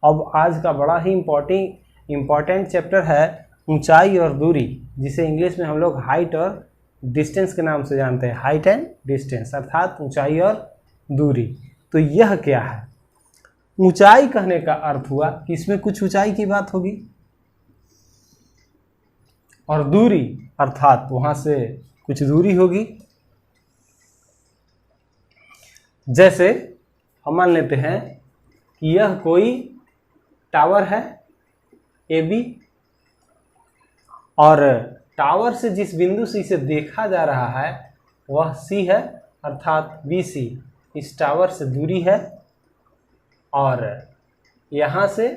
अब आज का बड़ा ही इम्पोर्टेंट चैप्टर है ऊंचाई और दूरी, जिसे इंग्लिश में हम लोग हाइट और डिस्टेंस के नाम से जानते हैं। हाइट एंड डिस्टेंस अर्थात ऊंचाई और दूरी। तो यह क्या है? ऊंचाई कहने का अर्थ हुआ कि इसमें कुछ ऊंचाई की बात होगी, और दूरी अर्थात वहां से कुछ दूरी होगी। जैसे हम मान लेते हैं कि यह कोई टावर है AB, और टावर से जिस बिंदु से इसे देखा जा रहा है वह C है, अर्थात BC इस टावर से दूरी है, और यहाँ से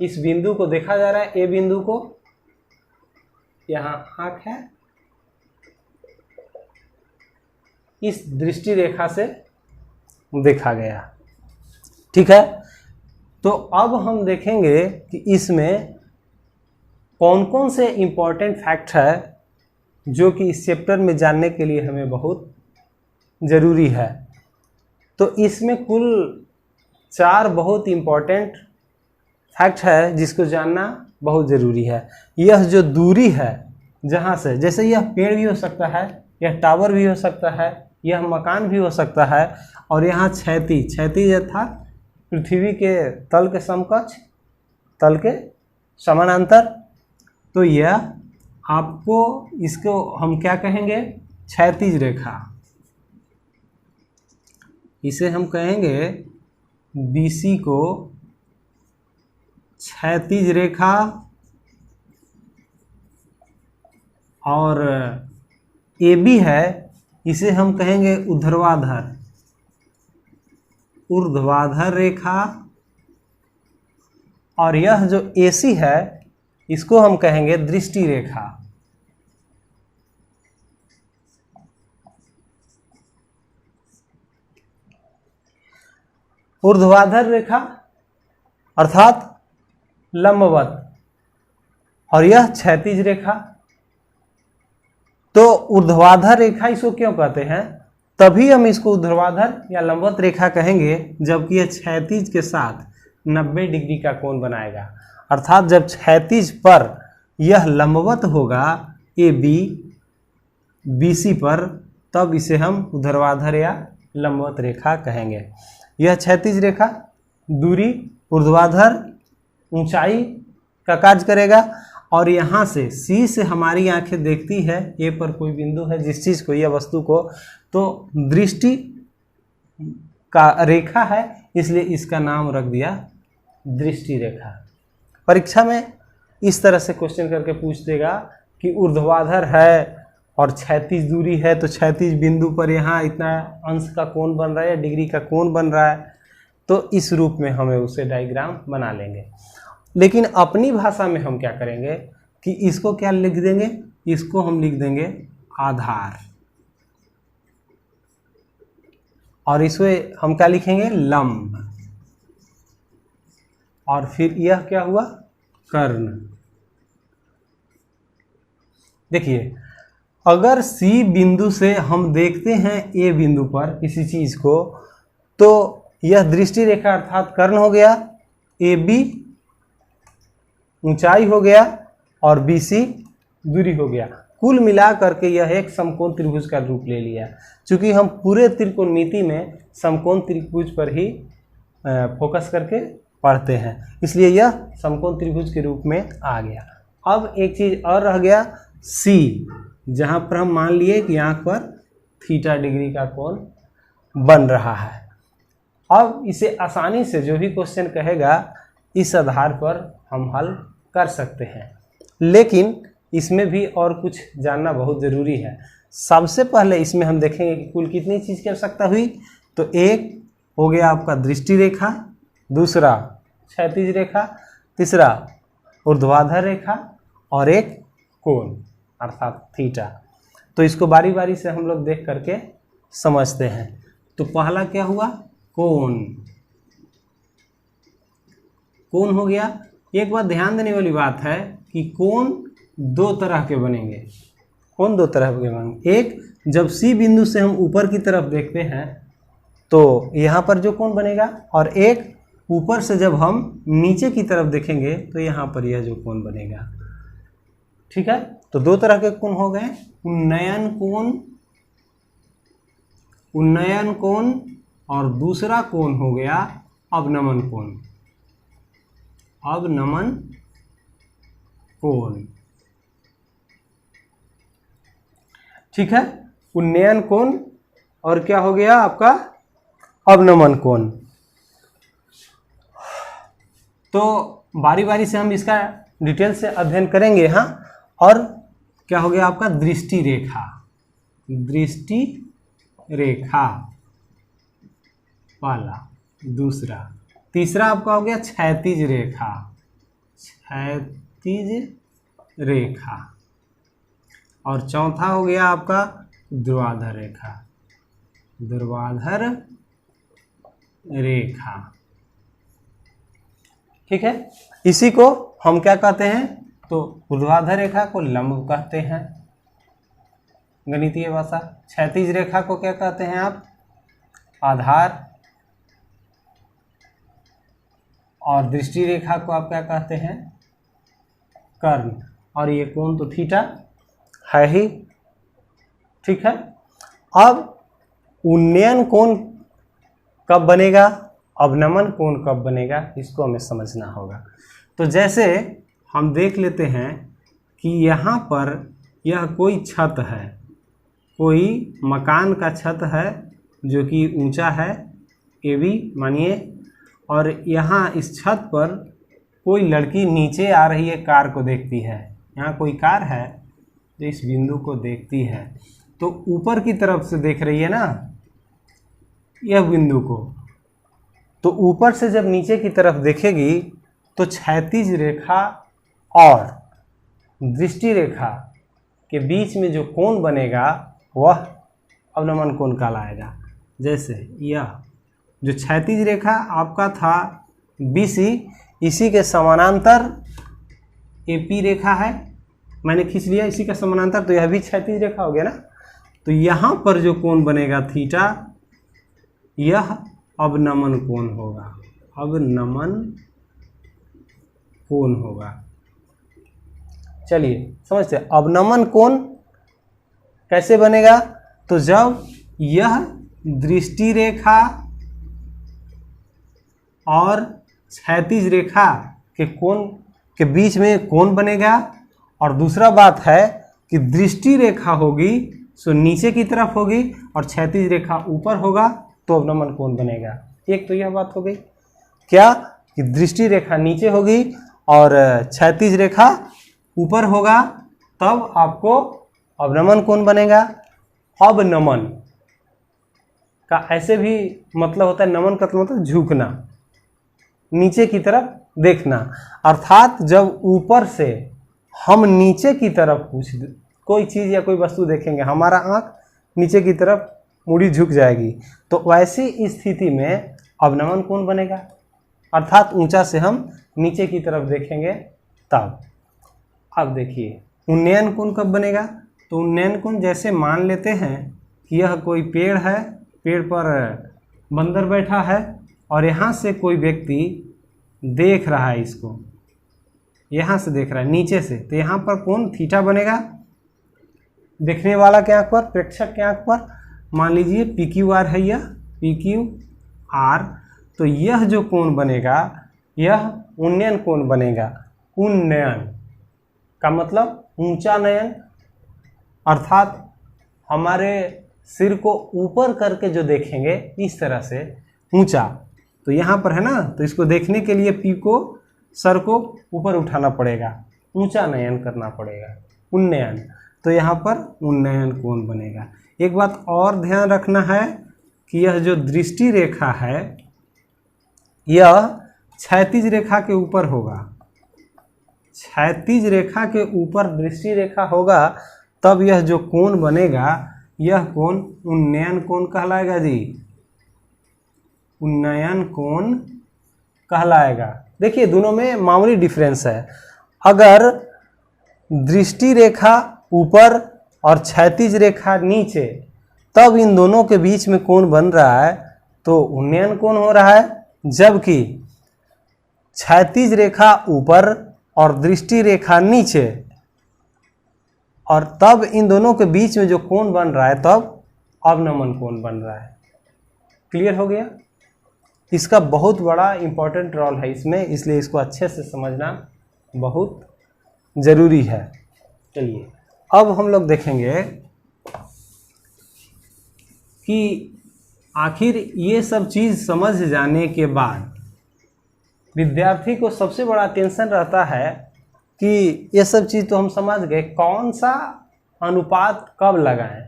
इस बिंदु को देखा जा रहा है, A बिंदु को, यहाँ आँख है, इस दृष्टि रेखा से देखा गया। ठीक है, तो अब हम देखेंगे कि इसमें कौन कौन से इम्पोर्टेंट फैक्ट है जो कि इस चैप्टर में जानने के लिए हमें बहुत ज़रूरी है। तो इसमें कुल 4 बहुत इम्पोर्टेंट फैक्ट है जिसको जानना बहुत ज़रूरी है। यह जो दूरी है जहाँ से, जैसे यह पेड़ भी हो सकता है, यह टावर भी हो सकता है, यह मकान भी हो सकता है, और यहाँ क्षैतिज अर्थात पृथ्वी के तल के समकक्ष, तल के समानांतर। तो यह आपको, इसको हम क्या कहेंगे? क्षैतिज रेखा। इसे हम कहेंगे BC को क्षैतिज रेखा, और AB है इसे हम कहेंगे ऊर्ध्वाधर रेखा, और यह जो AC है इसको हम कहेंगे दृष्टि रेखा। ऊर्ध्वाधर रेखा अर्थात लंबवत, और यह क्षैतिज रेखा। तो ऊर्ध्वाधर रेखा इसको क्यों कहते हैं? तभी हम इसको ऊर्ध्वाधर या लंबवत रेखा कहेंगे जबकि यह क्षैतिज के साथ 90 डिग्री का कोण बनाएगा। अर्थात जब क्षैतिज पर यह लंबवत होगा AB BC पर, तब इसे हम ऊर्ध्वाधर या लंबवत रेखा कहेंगे। यह क्षैतिज रेखा दूरी, ऊर्ध्वाधर ऊंचाई का कार्य करेगा, और यहाँ से C से हमारी आंखें देखती है A पर कोई बिंदु है जिस चीज़ को, यह वस्तु को, तो दृष्टि का रेखा है, इसलिए इसका नाम रख दिया दृष्टि रेखा। परीक्षा में इस तरह से क्वेश्चन करके पूछ देगा कि ऊर्ध्वाधर है और क्षैतिज दूरी है, तो क्षैतिज बिंदु पर यहाँ इतना अंश का कोण बन रहा है या डिग्री का कोण बन रहा है, तो इस रूप में हमें उसे डायग्राम बना लेंगे। लेकिन अपनी भाषा में हम क्या करेंगे कि इसको क्या लिख देंगे? इसको हम लिख देंगे आधार, और इसमें हम क्या लिखेंगे? लंब, और फिर यह क्या हुआ? कर्ण। देखिए, अगर C बिंदु से हम देखते हैं A बिंदु पर किसी चीज़ को, तो यह दृष्टि रेखा अर्थात कर्ण हो गया, AB ऊंचाई हो गया, और BC दूरी हो गया। कुल मिला करके यह एक समकोण त्रिभुज का रूप ले लिया। चूँकि हम पूरे त्रिकोणमिति में समकोण त्रिभुज पर ही फोकस करके पढ़ते हैं, इसलिए यह समकोण त्रिभुज के रूप में आ गया। अब एक चीज़ और रह गया C, जहाँ पर हम मान लिए कि आँख पर थीटा डिग्री का कोण बन रहा है। अब इसे आसानी से जो भी क्वेश्चन कहेगा इस आधार पर हम हल कर सकते हैं, लेकिन इसमें भी और कुछ जानना बहुत ज़रूरी है। सबसे पहले इसमें हम देखेंगे कि कुल कितनी चीज़ की आवश्यकता हुई। तो एक हो गया आपका दृष्टि रेखा, दूसरा क्षैतिज रेखा, तीसरा ऊर्ध्वाधर रेखा, और एक कोण अर्थात थीटा। तो इसको बारी बारी से हम लोग देख करके समझते हैं। तो पहला क्या हुआ? कोण। कोण हो गया। एक बात ध्यान देने वाली बात है कि कोण 2 तरह के बनेंगे। कोण 2 तरह के बनेंगे। एक, जब C बिंदु से हम ऊपर की तरफ देखते हैं तो यहाँ पर जो कोण बनेगा, और एक ऊपर से जब हम नीचे की तरफ देखेंगे तो यहाँ पर यह जो कोण बनेगा। ठीक है, तो दो तरह के कोण हो गए, उन्नयन कोण और दूसरा कोण हो गया अवनमन कोण। अवनमन कोण, ठीक है, उन्नयन कोण और क्या हो गया आपका अवनमन कोण। तो बारी बारी से हम इसका डिटेल से अध्ययन करेंगे। हाँ, और क्या हो गया आपका दृष्टि रेखा, दृष्टि रेखा वाला दूसरा, तीसरा आपका हो गया क्षैतिज रेखा, क्षैतिज रेखा, और चौथा हो गया आपका ध्रुवाधर रेखा, ध्रुवाधर रेखा। ठीक है, इसी को हम क्या कहते हैं, तो ऊर्ध्वाधर रेखा को लंब कहते हैं गणितीय भाषा, क्षैतिज रेखा को क्या कहते हैं आप, आधार, और दृष्टि रेखा को आप क्या कहते हैं, कर्ण, और ये कोण तो थीटा है ही। ठीक है, अब उन्नयन कोण कब बनेगा, अवनमन कोण कब बनेगा, इसको हमें समझना होगा। तो जैसे हम देख लेते हैं कि यहाँ पर यह कोई छत है, कोई मकान का छत है जो कि ऊंचा है, ए बी मानिए, और यहाँ इस छत पर कोई लड़की नीचे आ रही है, कार को देखती है। यहाँ कोई कार है जो इस बिंदु को देखती है, तो ऊपर की तरफ से देख रही है ना यह बिंदु को, तो ऊपर से जब नीचे की तरफ देखेगी तो क्षैतिज रेखा और दृष्टि रेखा के बीच में जो कोण बनेगा वह अवनमन कोण कहलाएगा। जैसे यह जो क्षैतिज रेखा आपका था BC, इसी के समानांतर AP रेखा है, मैंने खींच लिया इसी का समानांतर, तो यह भी क्षैतिज रेखा हो गया ना। तो यहाँ पर जो कोण बनेगा थीटा, यह अवनमन कोण होगा, अवनमन कोण होगा। चलिए समझते हैं अवनमन कोण कैसे बनेगा। तो जब यह दृष्टि रेखा और क्षैतिज रेखा के कोण के बीच में कोण बनेगा, और दूसरा बात है कि दृष्टि रेखा होगी सो नीचे की तरफ होगी और क्षैतिज रेखा ऊपर होगा, तो अवनमन कोण बनेगा। एक तो यह बात हो गई क्या कि दृष्टि रेखा नीचे होगी और क्षैतिज रेखा ऊपर होगा, तब आपको अवनमन कोण बनेगा। अवनमन का ऐसे भी मतलब होता है, नमन का मतलब झुकना, नीचे की तरफ देखना, अर्थात जब ऊपर से हम नीचे की तरफ कोई चीज़ या कोई वस्तु देखेंगे, हमारा आँख नीचे की तरफ मुड़ी झुक जाएगी, तो वैसी स्थिति में अवनमन कोण बनेगा, अर्थात ऊंचा से हम नीचे की तरफ देखेंगे तब। अब देखिए उन्नयन कोण कब बनेगा। तो उन्नयन कोण जैसे मान लेते हैं कि यह कोई पेड़ है, पेड़ पर बंदर बैठा है और यहाँ से कोई व्यक्ति देख रहा है, इसको यहाँ से देख रहा है नीचे से, तो यहाँ पर कोण थीटा बनेगा। देखने वाला के आँख पर, प्रेक्षक के आँख पर मान लीजिए PQR है, यह PQR, तो यह जो कोण बनेगा यह उन्नयन कोण बनेगा। उन्नयन का मतलब ऊंचा नयन, अर्थात हमारे सिर को ऊपर करके जो देखेंगे इस तरह से ऊंचा, तो यहाँ पर है ना, तो इसको देखने के लिए P को, सर को ऊपर उठाना पड़ेगा, ऊंचा नयन करना पड़ेगा, उन्नयन। तो यहाँ पर उन्नयन कोण बनेगा। एक बात और ध्यान रखना है कि यह जो दृष्टि रेखा है यह क्षैतिज रेखा के ऊपर होगा, क्षैतिज रेखा के ऊपर दृष्टि रेखा होगा, तब यह जो कोण बनेगा यह कोण उन्नयन कोण कहलाएगा जी, उन्नयन कोण कहलाएगा। देखिए दोनों में मामूली डिफरेंस है। अगर दृष्टि रेखा ऊपर और क्षैतिज रेखा नीचे, तब इन दोनों के बीच में कोण बन रहा है तो उन्नयन कोण हो रहा है, जबकि क्षैतिज रेखा ऊपर और दृष्टि रेखा नीचे, और तब इन दोनों के बीच में जो कोण बन रहा है तब अवनमन कोण बन रहा है। क्लियर हो गया? इसका बहुत बड़ा इंपॉर्टेंट रोल है इसमें, इसलिए इसको अच्छे से समझना बहुत ज़रूरी है। चलिए अब हम लोग देखेंगे कि आखिर ये सब चीज़ समझ जाने के बाद विद्यार्थी को सबसे बड़ा टेंशन रहता है कि ये सब चीज़ तो हम समझ गए, कौन सा अनुपात कब लगाएं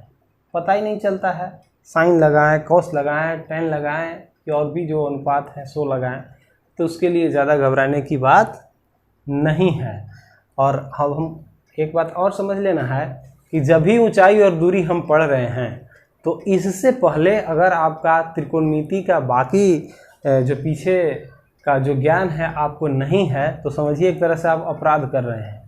पता ही नहीं चलता है। साइन लगाएं, कॉस लगाएं, टेन लगाएं, या और भी जो अनुपात है सो लगाएं, तो उसके लिए ज़्यादा घबराने की बात नहीं है। और अब हम एक बात और समझ लेना है कि जब भी ऊंचाई और दूरी हम पढ़ रहे हैं तो इससे पहले अगर आपका त्रिकोणमिति का बाकी जो पीछे का जो ज्ञान है आपको नहीं है तो समझिए एक तरह से आप अपराध कर रहे हैं।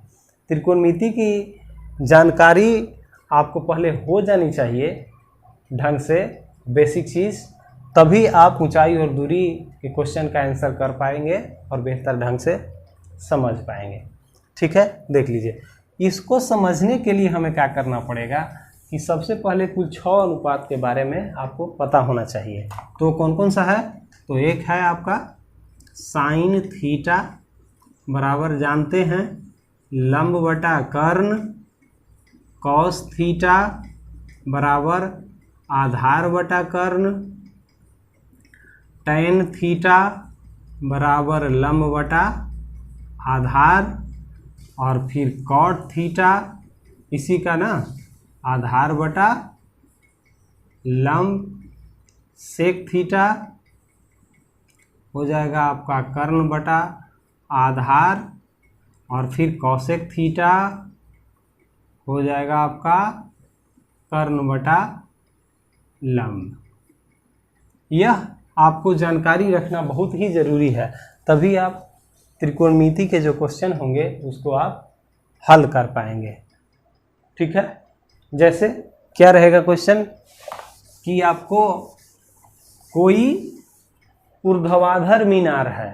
त्रिकोणमिति की जानकारी आपको पहले हो जानी चाहिए ढंग से, बेसिक चीज़, तभी आप ऊंचाई और दूरी के क्वेश्चन का आंसर कर पाएंगे और बेहतर ढंग से समझ पाएंगे। ठीक है, देख लीजिए। इसको समझने के लिए हमें क्या करना पड़ेगा कि सबसे पहले कुल 6 अनुपात के बारे में आपको पता होना चाहिए। तो कौन कौन सा है? तो एक है आपका साइन थीटा बराबर जानते हैं लंब बटा कर्ण, कॉस थीटा बराबर आधार बटा कर्ण, टैन थीटा बराबर लंब बटा आधार, और फिर कॉट थीटा इसी का ना आधार बटा लंब, सेक थीटा हो जाएगा आपका कर्ण बटा आधार, और फिर कॉसेक थीटा हो जाएगा आपका कर्ण बटा लंब। यह आपको जानकारी रखना बहुत ही ज़रूरी है, तभी आप त्रिकोणमिति के जो क्वेश्चन होंगे उसको आप हल कर पाएंगे। ठीक है, जैसे क्या रहेगा क्वेश्चन कि आपको कोई ऊर्ध्वाधर मीनार है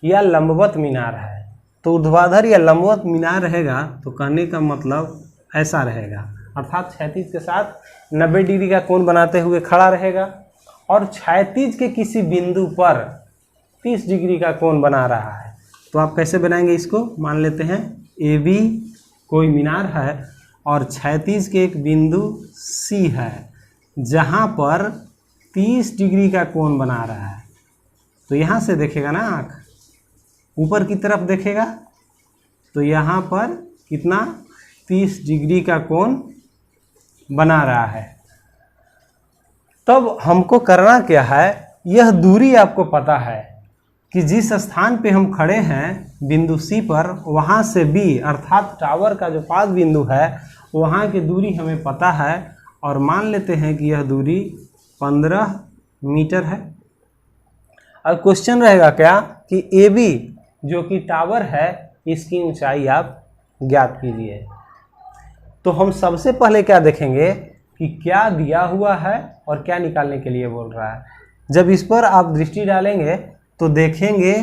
या लंबवत मीनार है, तो ऊर्ध्वाधर या लंबवत मीनार रहेगा तो कहने का मतलब ऐसा रहेगा, अर्थात क्षैतिज के साथ 90 डिग्री का कोण बनाते हुए खड़ा रहेगा और क्षैतिज के किसी बिंदु पर 30 डिग्री का कोण बना रहा है। तो आप कैसे बनाएंगे इसको? मान लेते हैं ए बी कोई मीनार है और क्षैतिज के एक बिंदु सी है जहाँ पर 30 डिग्री का कोण बना रहा है। तो यहाँ से देखेगा ना, आँख ऊपर की तरफ देखेगा तो यहाँ पर कितना 30 डिग्री का कोण बना रहा है। तब हमको करना क्या है, यह दूरी आपको पता है कि जिस स्थान पे हम खड़े हैं बिंदु सी पर, वहाँ से बी अर्थात टावर का जो पास बिंदु है वहाँ की दूरी हमें पता है, और मान लेते हैं कि यह दूरी 15 मीटर है। अब क्वेश्चन रहेगा क्या कि ए बी जो कि टावर है इसकी ऊंचाई आप ज्ञात कीजिए। तो हम सबसे पहले क्या देखेंगे कि क्या दिया हुआ है और क्या निकालने के लिए बोल रहा है। जब इस पर आप दृष्टि डालेंगे तो देखेंगे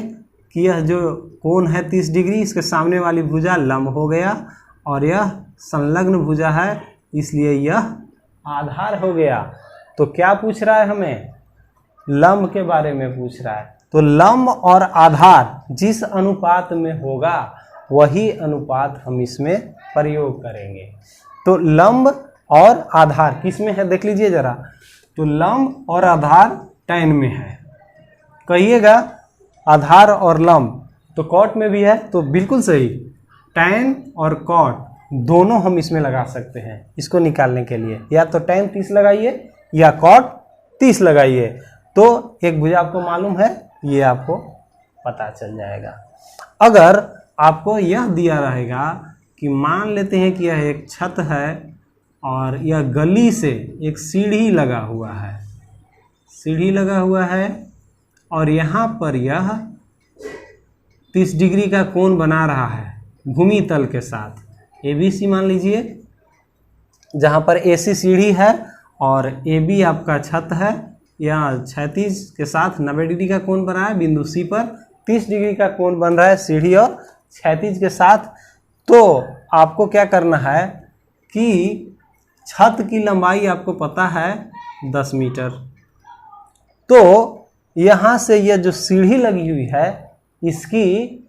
कि यह जो कोण है 30 डिग्री, इसके सामने वाली भुजा लंब हो गया और यह संलग्न भुजा है, इसलिए यह आधार हो गया। तो क्या पूछ रहा है हमें? लंब के बारे में पूछ रहा है। तो लंब और आधार जिस अनुपात में होगा वही अनुपात हम इसमें प्रयोग करेंगे। तो लंब और आधार किस में है देख लीजिए जरा। तो लंब और आधार टैन में है। कहिएगा आधार और लंब, तो कॉट में भी है, तो बिल्कुल सही। टैन और कॉट दोनों हम इसमें लगा सकते हैं इसको निकालने के लिए। या तो टैन 30 लगाइए या कॉट 30 लगाइए, तो एक भुजा आपको मालूम है, ये आपको पता चल जाएगा। अगर आपको यह दिया रहेगा कि मान लेते हैं कि यह एक छत है और यह गली से एक सीढ़ी लगा हुआ है, सीढ़ी लगा हुआ है और यहाँ पर यह 30 डिग्री का कोण बना रहा है भूमि तल के साथ। ABC मान लीजिए, जहाँ पर AC सीढ़ी है और AB आपका छत है, या क्षैतिज के साथ 90 डिग्री का कोण बना है बिंदु C पर, 30 डिग्री का कोण बन रहा है सीढ़ी और क्षैतिज के साथ। तो आपको क्या करना है कि छत की लंबाई आपको पता है 10 मीटर। तो यहाँ से यह जो सीढ़ी लगी हुई है इसकी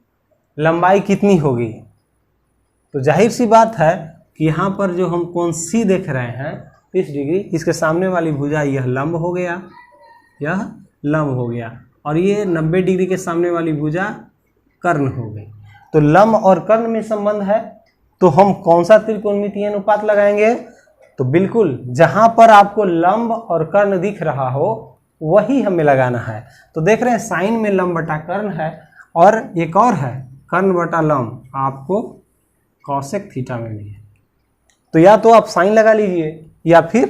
लंबाई कितनी होगी? तो जाहिर सी बात है कि यहाँ पर जो हम कोण सी देख रहे हैं 30 डिग्री, इसके सामने वाली भुजा यह लंब हो गया, यह लंब हो गया, और ये 90 डिग्री के सामने वाली भुजा कर्ण हो गई। तो लंब और कर्ण में संबंध है, तो हम कौन सा त्रिकोणमितीय अनुपात लगाएंगे? तो बिल्कुल जहां पर आपको लंब और कर्ण दिख रहा हो वही हमें लगाना है। तो देख रहे हैं साइन में लंब बटा कर्ण है, और एक और है कर्ण बटा लंब, आपको कॉसेक थीटा में भी है। तो या तो आप साइन लगा लीजिए या फिर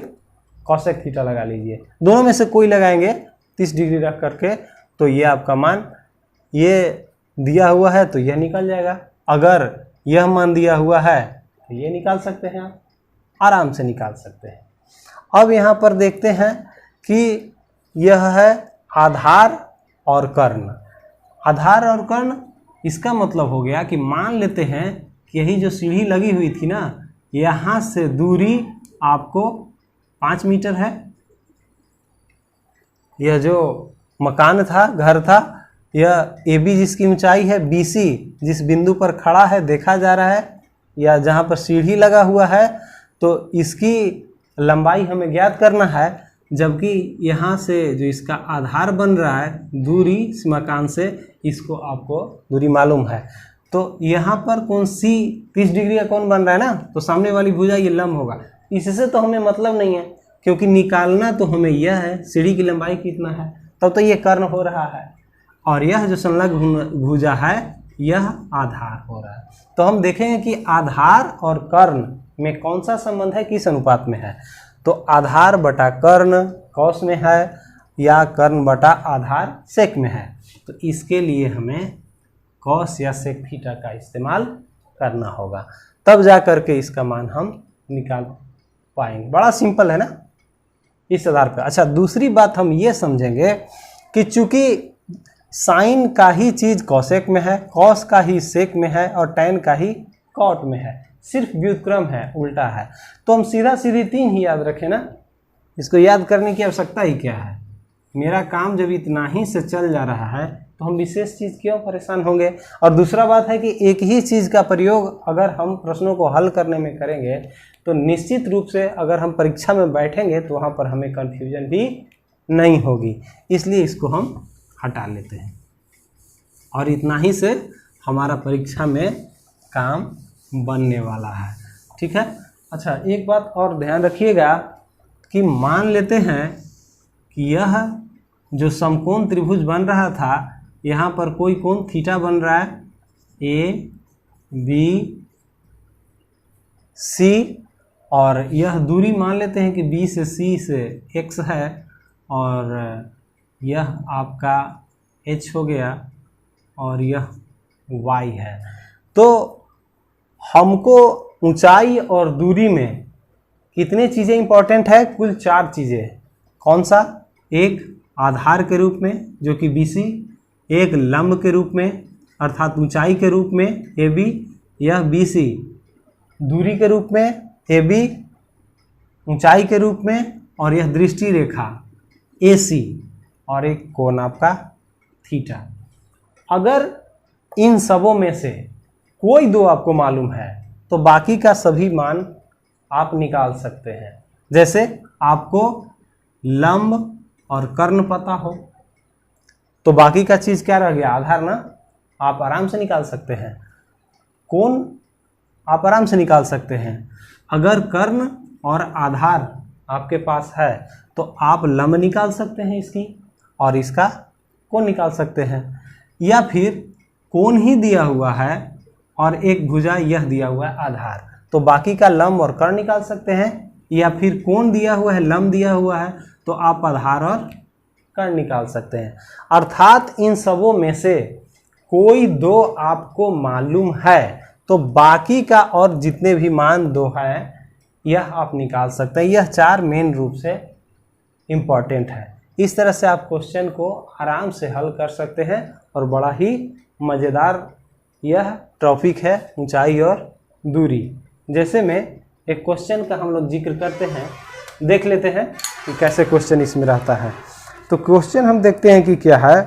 कॉसेक थीटा लगा लीजिए, दोनों में से कोई लगाएंगे 30 डिग्री रख करके, तो ये आपका मान ये दिया हुआ है तो यह निकल जाएगा। अगर यह मान दिया हुआ है तो ये निकाल सकते हैं, आप आराम से निकाल सकते हैं। अब यहाँ पर देखते हैं कि यह है आधार और कर्ण। आधार और कर्ण, इसका मतलब हो गया कि मान लेते हैं कि यही जो सीढ़ी लगी हुई थी ना, यहाँ से दूरी आपको 5 मीटर है। यह जो मकान था, घर था, यह AB जिसकी ऊंचाई है, BC जिस बिंदु पर खड़ा है देखा जा रहा है, या जहाँ पर सीढ़ी लगा हुआ है, तो इसकी लंबाई हमें ज्ञात करना है। जबकि यहाँ से जो इसका आधार बन रहा है दूरी इस मकान से, इसको आपको दूरी मालूम है। तो यहाँ पर कौन सी 30 डिग्री का कौन बन रहा है ना, तो सामने वाली भुजा ये लंब होगा। इससे तो हमें मतलब नहीं है, क्योंकि निकालना तो हमें यह है सीढ़ी की लंबाई कितना है, तब तो ये कर्ण हो रहा है, और यह जो संलग्न भुजा है यह आधार हो रहा है। तो हम देखेंगे कि आधार और कर्ण में कौन सा संबंध है, किस अनुपात में है। तो आधार बटा कर्ण कॉस में है, या कर्ण बटा आधार सेक में है। तो इसके लिए हमें कॉस या सेक थीटा का इस्तेमाल करना होगा, तब जा करके इसका मान हम निकाल पाएंगे। बड़ा सिंपल है ना इस आधार पर। अच्छा, दूसरी बात हम ये समझेंगे कि चूंकि साइन का ही चीज कॉसेक में है, कॉस का ही सेक में है, और टैन का ही कॉट में है, सिर्फ व्युत्क्रम है, उल्टा है। तो हम सीधा सीधी 3 ही याद रखें ना, इसको याद करने की आवश्यकता ही क्या है। मेरा काम जब इतना ही से चल जा रहा है तो हम विशेष चीज़ क्यों परेशान होंगे। और दूसरा बात है कि एक ही चीज़ का प्रयोग अगर हम प्रश्नों को हल करने में करेंगे तो निश्चित रूप से अगर हम परीक्षा में बैठेंगे तो वहाँ पर हमें कन्फ्यूजन भी नहीं होगी। इसलिए इसको हम हटा लेते हैं, और इतना ही से हमारा परीक्षा में काम बनने वाला है। ठीक है। अच्छा, एक बात और ध्यान रखिएगा कि मान लेते हैं कि यह जो समकोण त्रिभुज बन रहा था, यहाँ पर कोई कोण थीटा बन रहा है, A B C, और यह दूरी मान लेते हैं कि B से C से x है, और यह आपका h हो गया, और यह y है। तो हमको ऊंचाई और दूरी में कितने चीज़ें इंपॉर्टेंट है? कुल 4 चीज़ें। कौन सा? एक आधार के रूप में जो कि BC, एक लंब के रूप में अर्थात ऊंचाई के रूप में AB, यह BC, दूरी के रूप में AB, ऊंचाई के रूप में, और यह दृष्टि रेखा AC, और एक कोण आपका थीटा। अगर इन सबों में से कोई 2 आपको मालूम है तो बाकी का सभी मान आप निकाल सकते हैं। जैसे आपको लंब और कर्ण पता हो तो बाकी का चीज़ क्या रह गया? आधार ना, आप आराम से निकाल सकते हैं। कोण आप आराम से निकाल सकते हैं। अगर कर्ण और आधार आपके पास है तो आप लंब निकाल सकते हैं इसकी, और इसका कोण निकाल सकते हैं। या फिर कोण ही दिया हुआ है और एक भुजा यह दिया हुआ है आधार, तो बाकी का लंब और कर्ण निकाल सकते हैं। या फिर कोण दिया हुआ है, लंब दिया हुआ है, तो आप आधार और कर्ण निकाल सकते हैं। अर्थात इन सबों में से कोई 2 आपको मालूम है तो बाकी का और जितने भी मान 2 हैं यह आप निकाल सकते हैं। यह 4 मेन रूप से इम्पॉर्टेंट है। इस तरह से आप क्वेश्चन को आराम से हल कर सकते हैं और बड़ा ही मज़ेदार यह टॉपिक है, ऊंचाई और दूरी। जैसे में एक क्वेश्चन का हम लोग जिक्र करते हैं, देख लेते हैं कि कैसे क्वेश्चन इसमें रहता है। तो क्वेश्चन हम देखते हैं कि क्या है,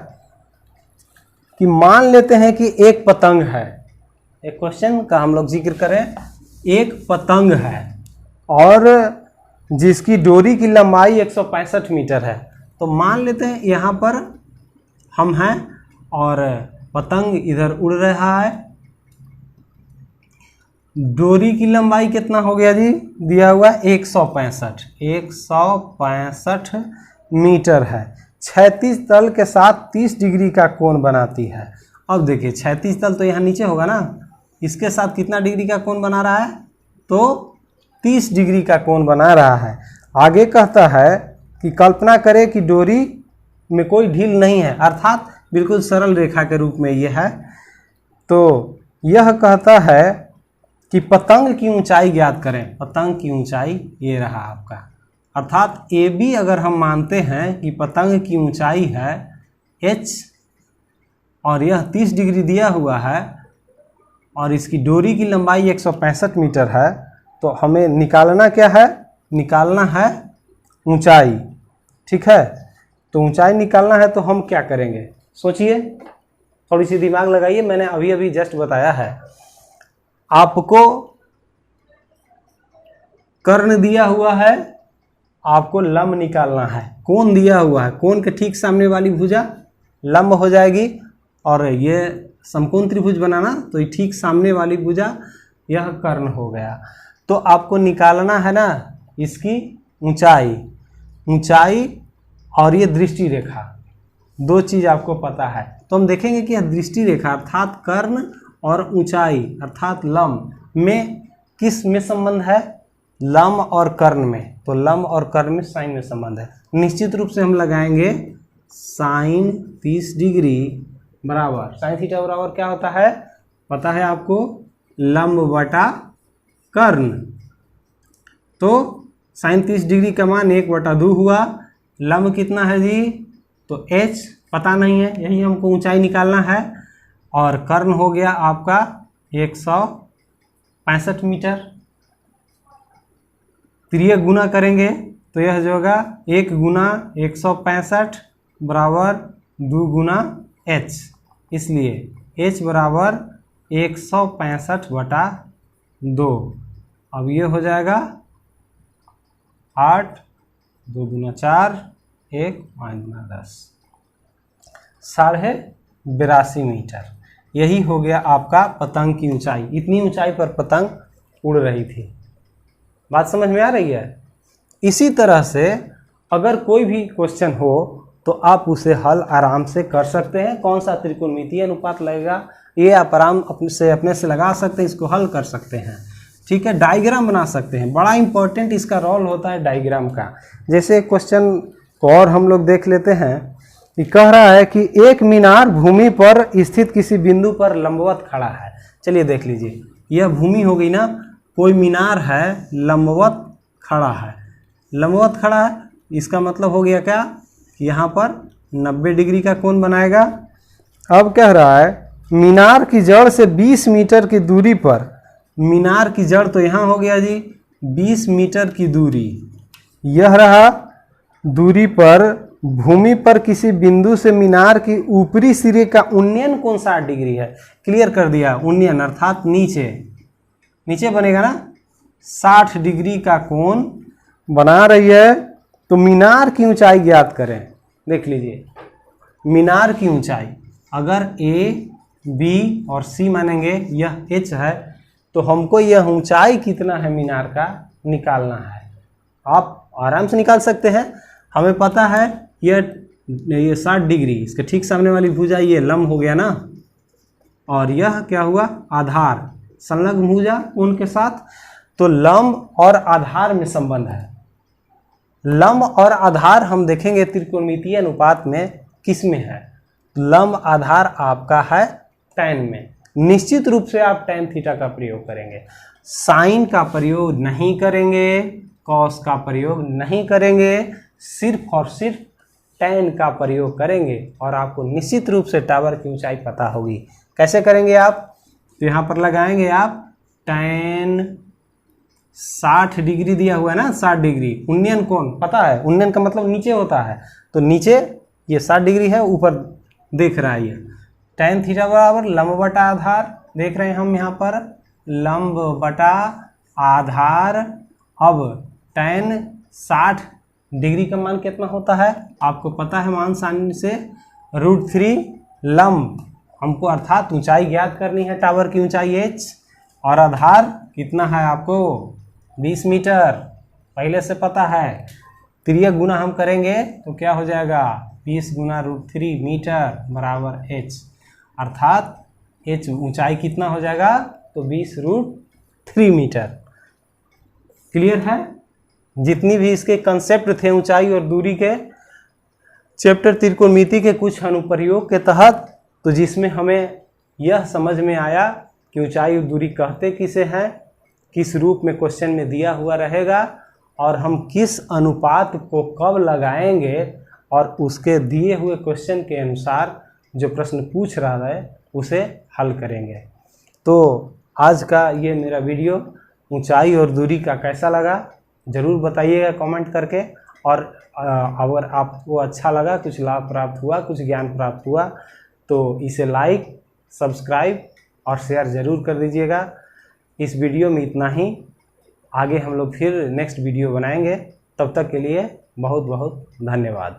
कि मान लेते हैं कि एक पतंग है। एक क्वेश्चन का हम लोग जिक्र करें, एक पतंग है और जिसकी डोरी की लंबाई 165 मीटर है। तो मान लेते हैं यहाँ पर हम हैं और पतंग इधर उड़ रहा है। डोरी की लंबाई कितना हो गया जी, दिया हुआ 165 मीटर है। क्षैतिज तल के साथ 30 डिग्री का कोण बनाती है। अब देखिए क्षैतिज तल तो यहाँ नीचे होगा ना, इसके साथ कितना डिग्री का कोण बना रहा है, तो 30 डिग्री का कोण बना रहा है। आगे कहता है कि कल्पना करें कि डोरी में कोई ढील नहीं है, अर्थात बिल्कुल सरल रेखा के रूप में यह है। तो यह कहता है कि पतंग की ऊंचाई ज्ञात करें। पतंग की ऊंचाई ये रहा आपका, अर्थात ए बी अगर हम मानते हैं कि पतंग की ऊंचाई है h और यह 30 डिग्री दिया हुआ है और इसकी डोरी की लंबाई 165 मीटर है, तो हमें निकालना क्या है, निकालना है ऊंचाई। ठीक है, तो ऊंचाई निकालना है तो हम क्या करेंगे, सोचिए, थोड़ी सी दिमाग लगाइए। मैंने अभी अभी जस्ट बताया है आपको, कर्ण दिया हुआ है, आपको लंब निकालना है। कोण दिया हुआ है, कोण के ठीक सामने वाली भुजा लंब हो जाएगी और ये समकोण त्रिभुज बनाना, तो ये ठीक सामने वाली भुजा यह कर्ण हो गया। तो आपको निकालना है ना इसकी ऊंचाई, ऊंचाई और ये दृष्टि रेखा, दो चीज आपको पता है। तो हम देखेंगे कि यह दृष्टि रेखा अर्थात कर्ण और ऊंचाई अर्थात लंब में किस में संबंध है, लंब और कर्ण में। तो लंब और कर्ण में साइन में संबंध है। निश्चित रूप से हम लगाएंगे साइन 30 डिग्री बराबर, साइन थीटा बराबर क्या होता है पता है आपको, लंब बटा कर्ण। तो साइन 30 डिग्री का मान 1/2 हुआ। लंब कितना है जी, तो h पता नहीं है, यही हमको ऊंचाई निकालना है। और कर्ण हो गया आपका 165 मीटर। त्रिय गुना करेंगे तो यह जो होगा 1 गुना 165 बराबर 2 गुना h, इसलिए h बराबर 165/2। अब ये हो जाएगा 8, 2 गुना 4, 1, 5 गुना 10, 82.5 मीटर। यही हो गया आपका पतंग की ऊंचाई। इतनी ऊंचाई पर पतंग उड़ रही थी। बात समझ में आ रही है। इसी तरह से अगर कोई भी क्वेश्चन हो तो आप उसे हल आराम से कर सकते हैं। कौन सा त्रिकोणमितीय अनुपात लगेगा ये आप आराम अपने से लगा सकते हैं, इसको हल कर सकते हैं। ठीक है, डायग्राम बना सकते हैं। बड़ा इंपॉर्टेंट इसका रोल होता है डायग्राम का। जैसे क्वेश्चन को और हम लोग देख लेते हैं कि कह रहा है कि एक मीनार भूमि पर स्थित किसी बिंदु पर लंबवत खड़ा है। चलिए देख लीजिए, यह भूमि हो गई ना, कोई मीनार है लंबवत खड़ा है, लंबवत खड़ा है, इसका मतलब हो गया क्या, यहाँ पर 90 डिग्री का कोण बनाएगा। अब कह रहा है मीनार की जड़ से 20 मीटर की दूरी पर, मीनार की जड़ तो यहाँ हो गया जी 20 मीटर की दूरी, यह रहा दूरी पर भूमि पर किसी बिंदु से मीनार की ऊपरी सिरे का उन्नयन कोण 60 डिग्री है। क्लियर कर दिया, उन्नयन अर्थात नीचे, नीचे बनेगा ना, 60 डिग्री का कोण बना रही है। तो मीनार की ऊंचाई ज्ञात करें। देख लीजिए, मीनार की ऊंचाई अगर ए बी और सी मानेंगे, यह h है, तो हमको यह ऊंचाई कितना है मीनार का निकालना है। आप आराम से निकाल सकते हैं। हमें पता है ये 60 डिग्री, इसके ठीक सामने वाली भुजा ये लंब हो गया ना, और यह क्या हुआ आधार, संलग्न भुजा कोण के साथ। तो लंब और आधार में संबंध है। लंब और आधार हम देखेंगे त्रिकोणमितीय अनुपात में किस में है। लंब आधार आपका है tan में। निश्चित रूप से आप tan थीटा का प्रयोग करेंगे, साइन का प्रयोग नहीं करेंगे, कॉस का प्रयोग नहीं करेंगे, सिर्फ और सिर्फ tan का प्रयोग करेंगे और आपको निश्चित रूप से टावर की ऊंचाई पता होगी। कैसे करेंगे आप? तो यहाँ पर लगाएंगे आप tan 60 डिग्री दिया हुआ है ना, 60 डिग्री। उन्नयन कोण पता है, उन्नयन का मतलब नीचे होता है, तो नीचे ये 60 डिग्री है, ऊपर देख रहा है ये tan थीटा बराबर लंब बटा आधार, देख रहे हैं हम यहाँ पर लंब बटा आधार। अब tan 60 डिग्री का मान कितना होता है आपको पता है, मान आसानी से √3 लंब हमको, अर्थात ऊंचाई ज्ञात करनी है, टावर की ऊंचाई h, और आधार कितना है आपको 20 मीटर पहले से पता है। त्रियक गुना हम करेंगे तो क्या हो जाएगा 20 गुना √3 मीटर बराबर h, अर्थात h ऊंचाई कितना हो जाएगा तो 20√3 मीटर। क्लियर है? जितनी भी इसके कंसेप्ट थे ऊंचाई और दूरी के, चैप्टर त्रिकोणमिति के कुछ अनुप्रयोग के तहत, तो जिसमें हमें यह समझ में आया कि ऊंचाई और दूरी कहते किसे हैं, किस रूप में क्वेश्चन में दिया हुआ रहेगा, और हम किस अनुपात को कब लगाएंगे और उसके दिए हुए क्वेश्चन के अनुसार जो प्रश्न पूछ रहा है उसे हल करेंगे। तो आज का ये मेरा वीडियो ऊंचाई और दूरी का कैसा लगा ज़रूर बताइएगा कमेंट करके, और अगर आपको अच्छा लगा, कुछ लाभ प्राप्त हुआ, कुछ ज्ञान प्राप्त हुआ, तो इसे लाइक, सब्सक्राइब और शेयर ज़रूर कर दीजिएगा। इस वीडियो में इतना ही, आगे हम लोग फिर नेक्स्ट वीडियो बनाएंगे। तब तक के लिए बहुत बहुत धन्यवाद।